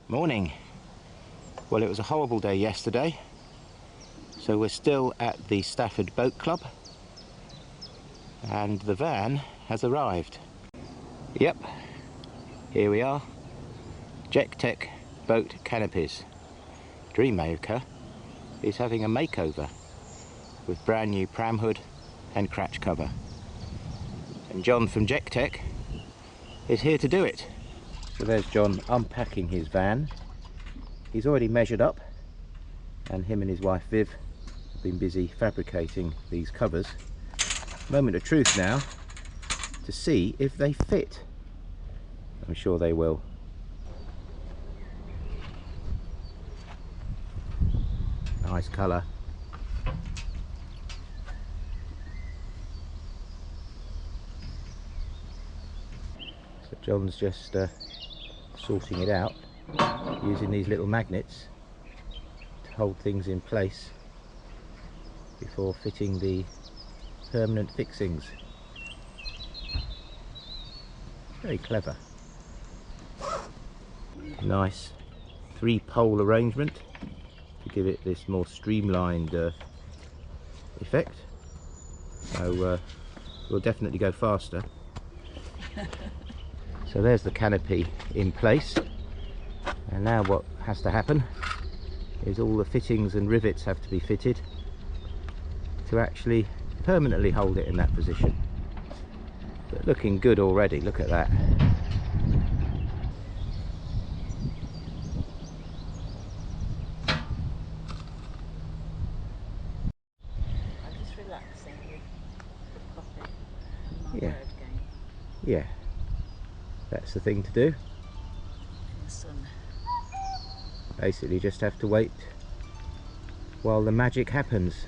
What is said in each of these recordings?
Morning. Well, it was a horrible day yesterday, so we're still at the Stafford Boat Club and the van has arrived. Yep, here we are. Jectek Boat Canopies. Dreammaker is having a makeover with brand new Pramhood and Cratchcover. And John from Jectek is here to do it. So there's John unpacking his van. He's already measured up, and him and his wife Viv have been busy fabricating these covers. Moment of truth now to see if they fit. I'm sure they will. Nice colour. So John's just sorting it out using these little magnets to hold things in place before fitting the permanent fixings. Very clever. Nice 3-pole arrangement to give it this more streamlined effect. So we'll definitely go faster. So there's the canopy in place, and now what has to happen is all the fittings and rivets have to be fitted to actually permanently hold it in that position. But looking good already, look at that. I'm just relaxing with the coffee and my Yeah. bird game. Yeah, that's the thing to do. In the sun. Basically just have to wait while the magic happens.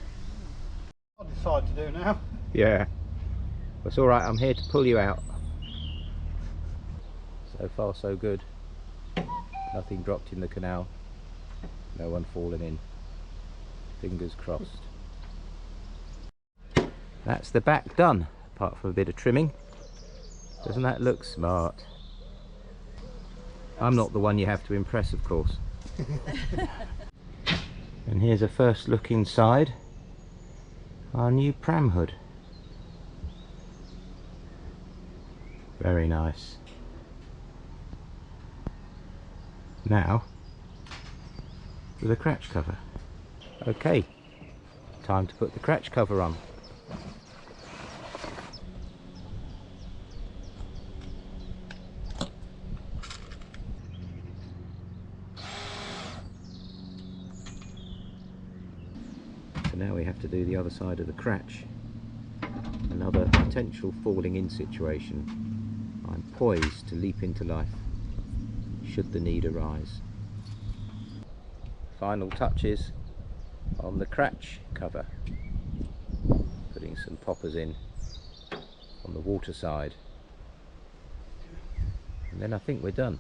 I'll decide to do now. Yeah, it's alright, I'm here to pull you out. So far so good. Nothing dropped in the canal, no one fallen in. Fingers crossed. That's the back done, apart from a bit of trimming. Doesn't that look smart? I'm not the one you have to impress, of course. And here's a first look inside our new Pramhood. Very nice. Now with a cratch cover. Okay, time to put the cratch cover on. So now we have to do the other side of the cratch. Another potential falling in situation. I'm poised to leap into life should the need arise. Final touches on the cratch cover. Putting some poppers in on the water side. And then I think we're done.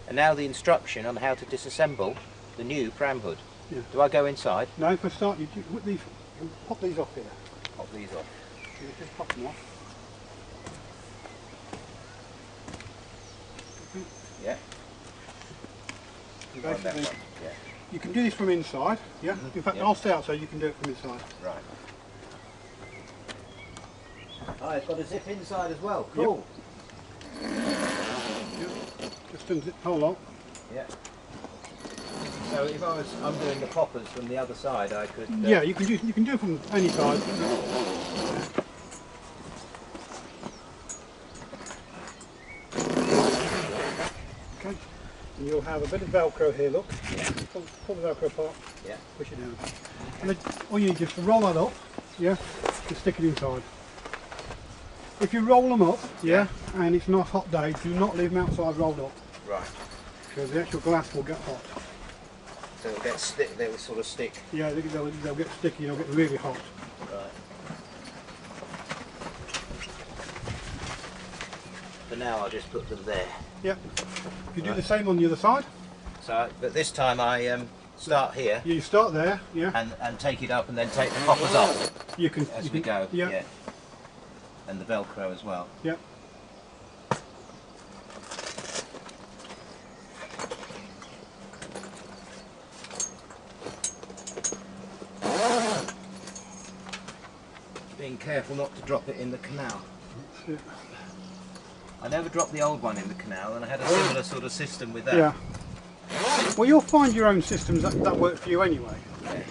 And now the instruction on how to disassemble the new Pramhood. Yeah. Do I go inside? No, for a start, you put these, you pop these off here. Pop these off. You just pop them off. Yeah. And On that basically, one. Yeah. you can do this from inside. Yeah. In fact, Yeah. I'll stay outside. You can do it from inside. Right. Oh, it's got a zip inside as well. Cool. Just unzip the whole lot. Yeah. So if I was undoing the poppers from the other side, I could. Yeah, you can do it from any side. Okay. And you'll have a bit of Velcro here. Look. Yeah. Pull the Velcro apart. Yeah. Push it down. And then all you need is just to roll that up. Yeah. To stick it inside. If you roll them up, yeah, and it's not a hot day, do not leave them outside rolled up. Right. Because the actual glass will get hot. So it'll get stick. They will sort of stick. Yeah, they'll get sticky. They'll get really hot. Right. For now, I'll just put them there. Yeah. You do the same on the other side. So, but this time I start here. You start there, yeah. And take it up and then take the poppers off You can as we go. Yeah. And the Velcro as well. Yeah. Being careful not to drop it in the canal. That's it. I never dropped the old one in the canal, and I had a similar sort of system with that. Yeah. Well, you'll find your own systems that work for you anyway. Okay.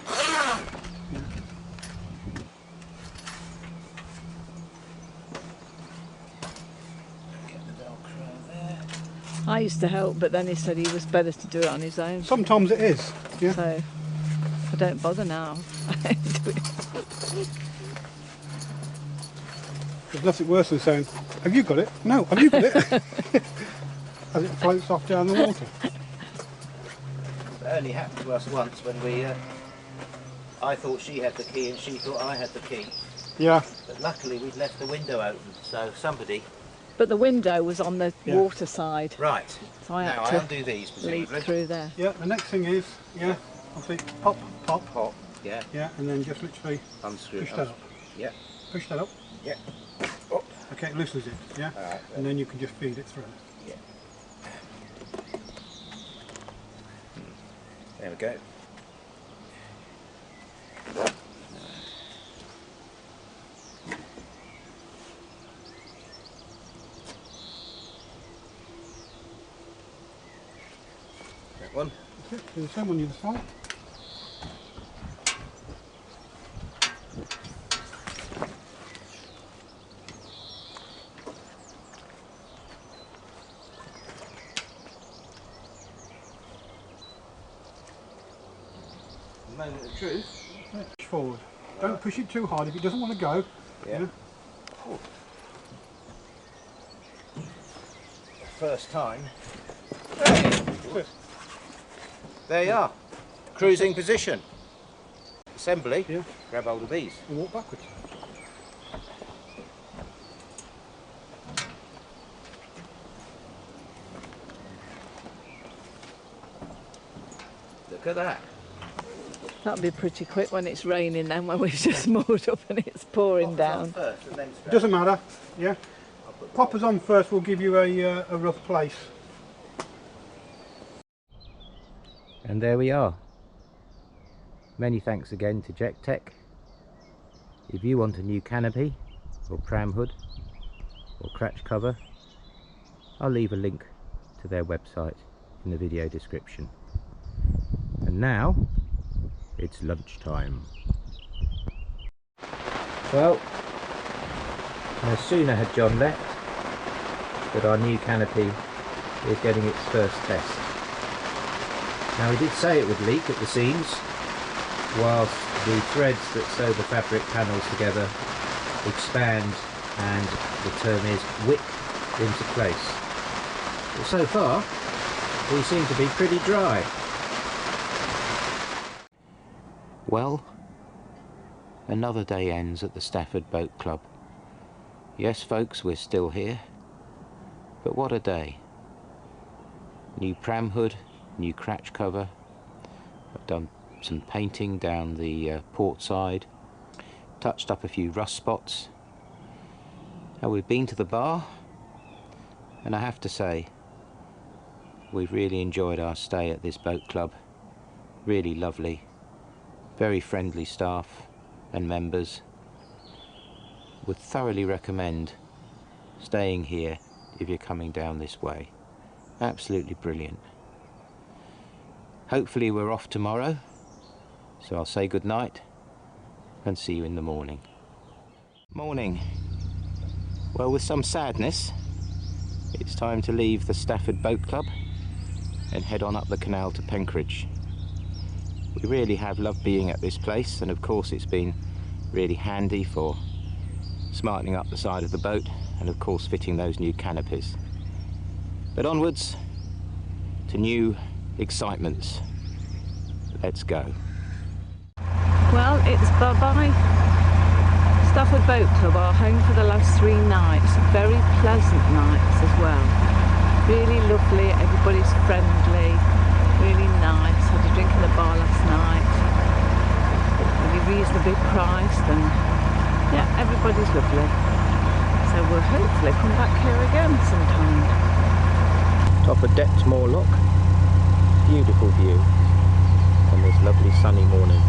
Get the Velcro there. I used to help, but then he said he was better to do it on his own. Sometimes it is. Yeah. So I don't bother now. There's nothing worse than saying, "Have you got it?" No, have you got it? As it floats off down the water. It only happened to us once when we. I thought she had the key and she thought I had the key. Yeah. But luckily we'd left the window open, so somebody. But the window was on the water side. Right. So I now had I to undo these lead presumably. through there. Yeah. The next thing is, yeah, obviously pop, pop, Pop. Yeah. yeah, and then just literally Unscrew. push that up. Yeah. Push that up. Yeah. Okay, it loosens it. Yeah. All right. And then you can just feed it through. Yeah. There we go. That one. That's it. Do the same on the other side. Moment of truth. Push forward. Don't push it too hard if it doesn't want to go. Yeah. First time. There you are. Cruising position. Assembly. Yeah. Grab hold of these. And walk backwards. Look at that. That'll be pretty quick when it's raining then, when we've just moored up and it's pouring down. First and then straight. Doesn't matter. Yeah. Poppers on first will give you a rough place. And there we are. Many thanks again to Jectek. If you want a new canopy or Pramhood or Cratchcover, I'll leave a link to their website in the video description. And now it's lunchtime. Well, no sooner had John left, but our new canopy is getting its first test. Now he did say it would leak at the seams, whilst the threads that sew the fabric panels together expand and the term is wick into place. But so far, we seem to be pretty dry. Well, another day ends at the Stafford Boat Club. Yes folks, we're still here, but what a day. New Pramhood, new Cratchcover. I've done some painting down the port side, touched up a few rust spots. Now we've been to the bar, and I have to say we've really enjoyed our stay at this boat club. Really lovely, very friendly staff and members. Would thoroughly recommend staying here if you're coming down this way. Absolutely brilliant. Hopefully we're off tomorrow, so I'll say good night and see you in the morning. Morning. Well, with some sadness, it's time to leave the Stafford Boat Club and head on up the canal to Penkridge. We really have loved being at this place, and of course it's been really handy for smartening up the side of the boat and of course fitting those new canopies. But onwards to new excitements. Let's go. Well, it's bye-bye. Stafford Boat Club, our home for the last 3 nights. Very pleasant nights as well. Really lovely, everybody's friendly, really nice. Had a drink drink in the bar last night. Really reasonably priced, and yeah, everybody's lovely. So we'll hopefully come back here again sometime. Top of Dexmoor Lock, beautiful view on this lovely sunny morning.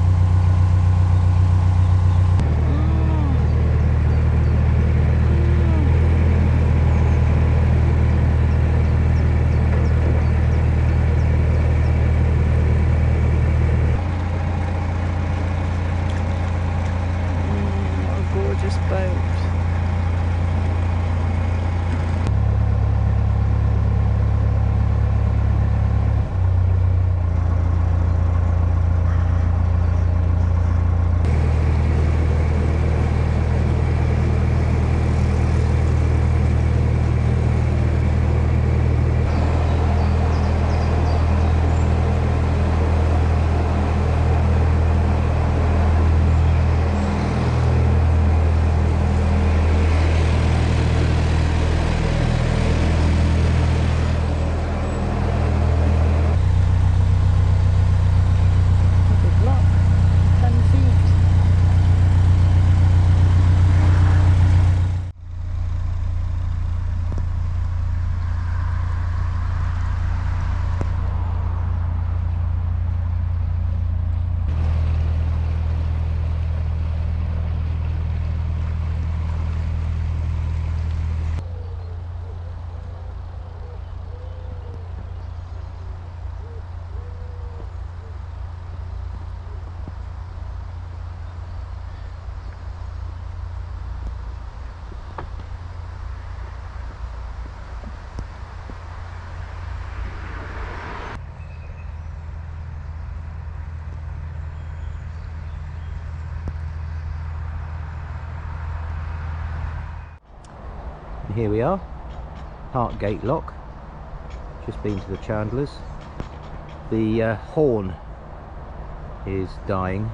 Here we are, Parkgate Lock, just been to the Chandlers. The horn is dying,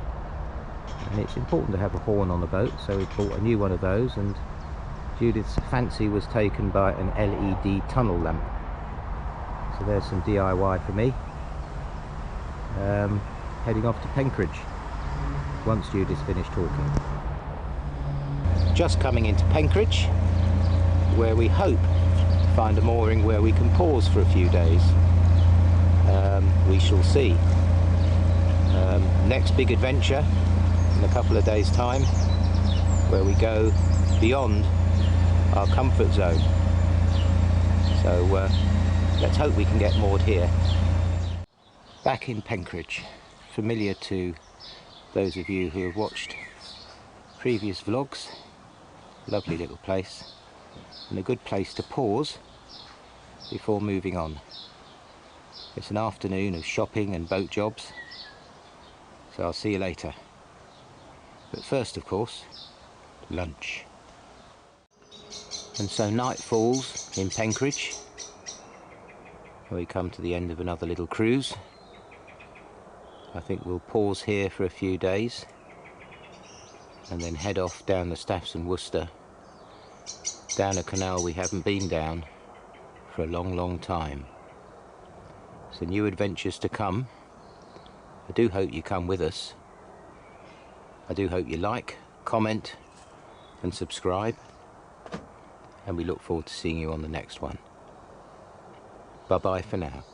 and it's important to have a horn on the boat, so we bought a new one of those, and Judith's fancy was taken by an LED tunnel lamp. So there's some DIY for me. Heading off to Penkridge once Judith's finished talking. Just coming into Penkridge, where we hope to find a mooring where we can pause for a few days. We shall see. Next big adventure in a couple of days' time, where we go beyond our comfort zone. So let's hope we can get moored here. Back in Penkridge, familiar to those of you who have watched previous vlogs. Lovely little place, and a good place to pause before moving on. It's an afternoon of shopping and boat jobs, so I'll see you later. But first, of course, lunch. And so night falls in Penkridge. We come to the end of another little cruise. I think we'll pause here for a few days and then head off down the Staffs and Worcester, down a canal we haven't been down for a long time. So new adventures to come. I do hope you come with us. I do hope you like, comment and subscribe, and we look forward to seeing you on the next one. Bye bye for now.